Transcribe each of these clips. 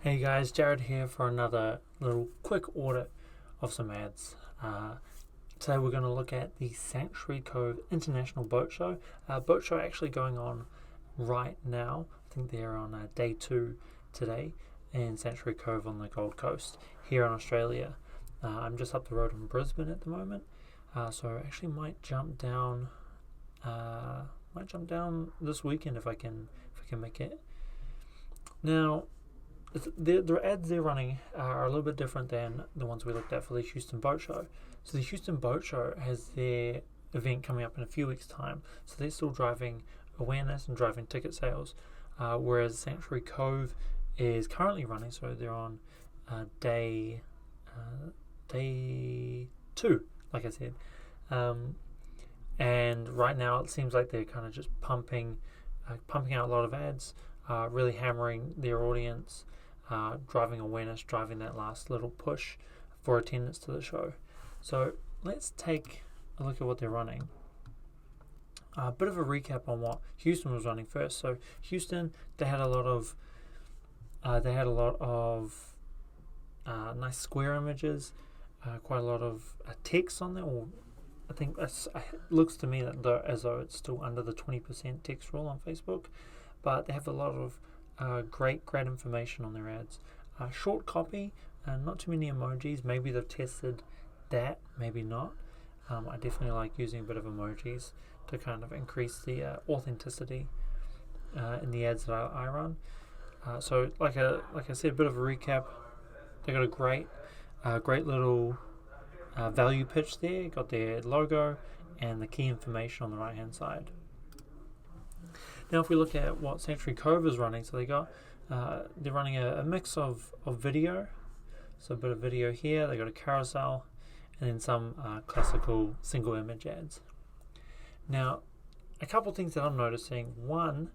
Hey guys, Jared here for another little quick audit of some ads. Today we're going to look at the Sanctuary Cove International Boat Show. Boat show actually going on right now. I think they're on day 2 today in Sanctuary Cove on the Gold Coast here in Australia. I'm just up the road in Brisbane at the moment, so I actually might jump down. This weekend if I can make it. Now, the ads they're running are a little bit different than the ones we looked at for the Houston Boat Show. So the Houston Boat Show has their event coming up in a few weeks' time. So they're still driving awareness and driving ticket sales, whereas Sanctuary Cove is currently running. So they're on day 2, like I said. And right now it seems like they're kind of just pumping out a lot of ads, really hammering their audience, driving awareness, driving that last little push for attendance to the show. So let's take a look at what they're running. A bit of a recap on what Houston was running first. So Houston, they had a lot of nice square images, quite a lot of text on there. Or I think it looks to me as though it's still under the 20% text rule on Facebook, but they have a lot of great information on their ads. Short copy, not too many emojis. Maybe they've tested that, maybe not. I definitely like using a bit of emojis to kind of increase the authenticity in the ads that I run. So like I said, a bit of a recap. They got a great little value pitch there. Got their logo and the key information on the right hand side. Now, if we look at what Sanctuary Cove is running, so they're running a mix of video, so a bit of video here. They got a carousel, and then some classical single image ads. Now, a couple things that I'm noticing. One,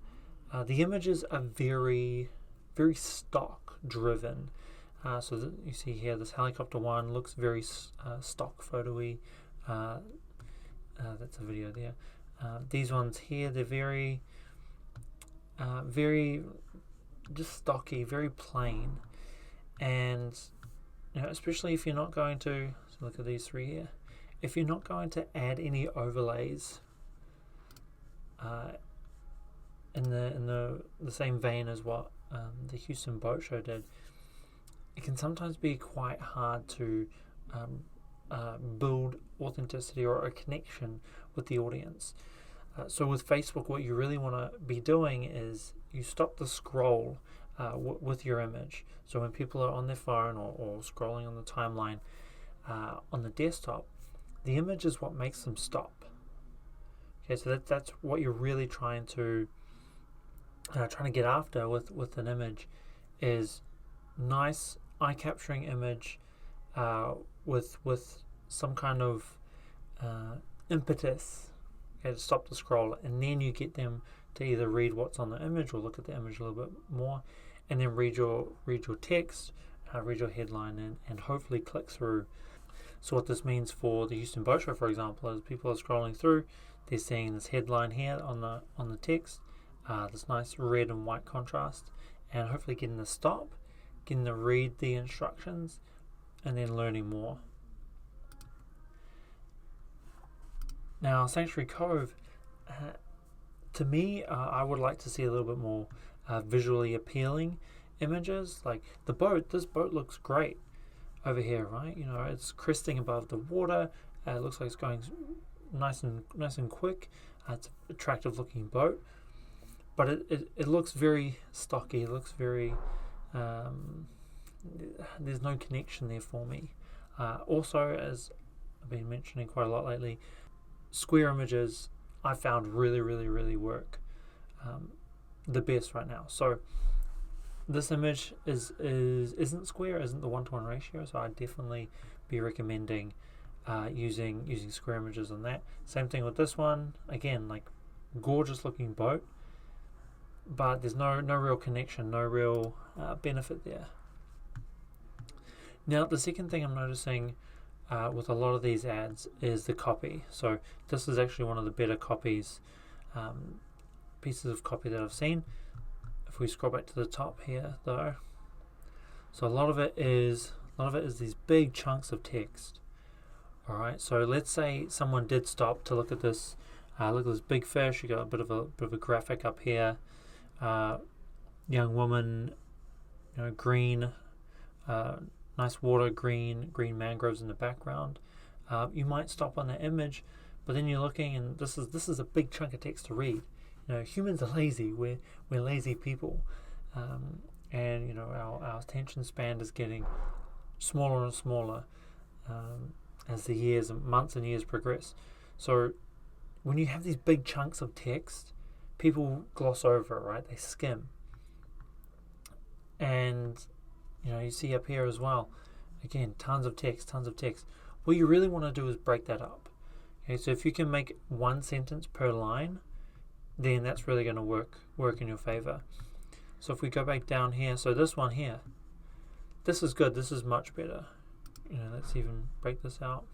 the images are very, very stock driven. So you see here, this helicopter one looks very stock photo-y. That's a video there. These ones here, they're very just stocky, very plain, and especially if you're not going to, so look at these 3 here, if you're not going to add any overlays in the same vein as what the Houston Boat Show did, it can sometimes be quite hard to build authenticity or a connection with the audience. So with Facebook, what you really want to be doing is you stop the scroll with your image. So when people are on their phone or scrolling on the timeline on the desktop, the image is what makes them stop. Okay, so that's what you're really trying to get after with an image, is nice eye-capturing image with some kind of impetus. Okay, to stop the scroll, and then you get them to either read what's on the image or look at the image a little bit more, and then read your text, read your headline, and hopefully click through. So what this means for the Houston Boat Show, for example, is people are scrolling through, they're seeing this headline here on the text, this nice red and white contrast, and hopefully getting to stop, getting to read the instructions, and then learning more. Now, Sanctuary Cove, to me, I would like to see a little bit more visually appealing images. Like this boat looks great over here, right? It's cresting above the water. It looks like it's going nice and quick. It's an attractive looking boat, but it looks very stocky. It looks very there's no connection there for me. Also, as I've been mentioning quite a lot lately, square images I found really work the best right now. So this image isn't square, isn't the 1-to-1 ratio, so I'd definitely be recommending using square images on that. Same thing with this one. Again, like, gorgeous looking boat, but there's no real connection, no real benefit there. Now, the second thing I'm noticing with a lot of these ads is the copy. So this is actually one of the better copies, pieces of copy that I've seen. If we scroll back to the top here, though, So a lot of it is these big chunks of text. All right. So let's say someone did stop to look at this. Look at this big fish. You got a bit of a graphic up here. Young woman, green, nice water, green mangroves in the background. You might stop on that image, but then you're looking, and this is a big chunk of text to read. Humans are lazy. We're lazy people, and our attention span is getting smaller and smaller as the years and months and years progress. So when you have these big chunks of text, people gloss over it, right? They skim. And you see up here as well, again, tons of text. What you really want to do is break that up. Okay, so if you can make one sentence per line, then that's really going to work in your favor. So if we go back down here, so this one here, this is good. This is much better. Let's even break this out.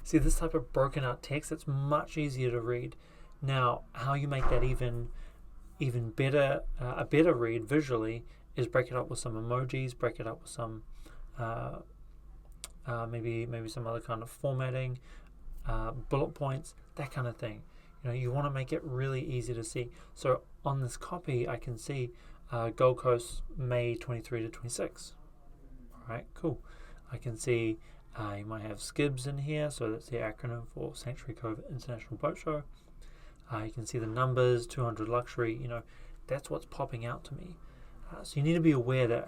See, this type of broken out text, it's much easier to read. Now, how you make that even better, a better read visually, is break it up with some emojis, break it up with some maybe some other kind of formatting, bullet points, that kind of thing. You want to make it really easy to see. So on this copy, I can see Gold Coast, May 23 to 26. All right, cool. I can see you might have SCIBS in here, so that's the acronym for Sanctuary Cove International Boat Show. You can see the numbers, 200 luxury. That's what's popping out to me. So you need to be aware that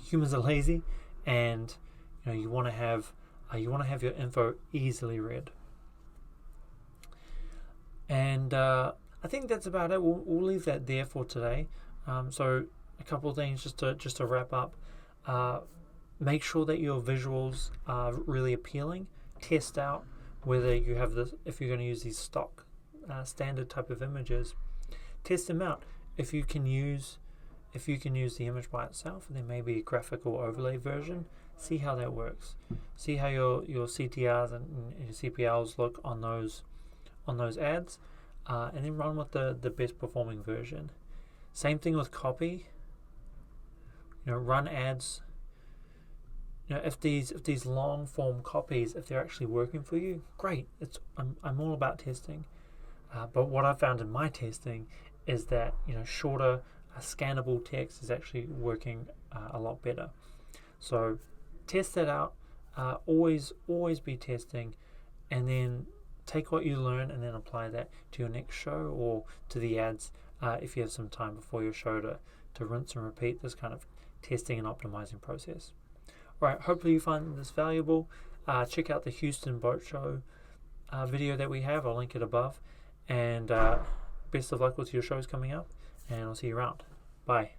humans are lazy, and you want to have your info easily read. And I think that's about it. We'll leave that there for today. So a couple of things just to wrap up. Make sure that your visuals are really appealing. Test out whether you have this. If you're going to use these stock standard type of images, test them out. If you can use the image by itself, and then maybe a graphical overlay version, see how that works. See how your CTRs and your CPLs look on those ads, and then run with the best performing version. Same thing with copy. Run ads. If these long form copies, if they're actually working for you, great. I'm all about testing. But what I found in my testing is that shorter scannable text is actually working a lot better. So test that out. Always be testing, and then take what you learn and then apply that to your next show or to the ads if you have some time before your show to rinse and repeat this kind of testing and optimizing process. All right, hopefully you find this valuable. Check out the Houston Boat Show video that we have. I'll link it above. And best of luck with your shows coming up, and I'll see you around. Bye.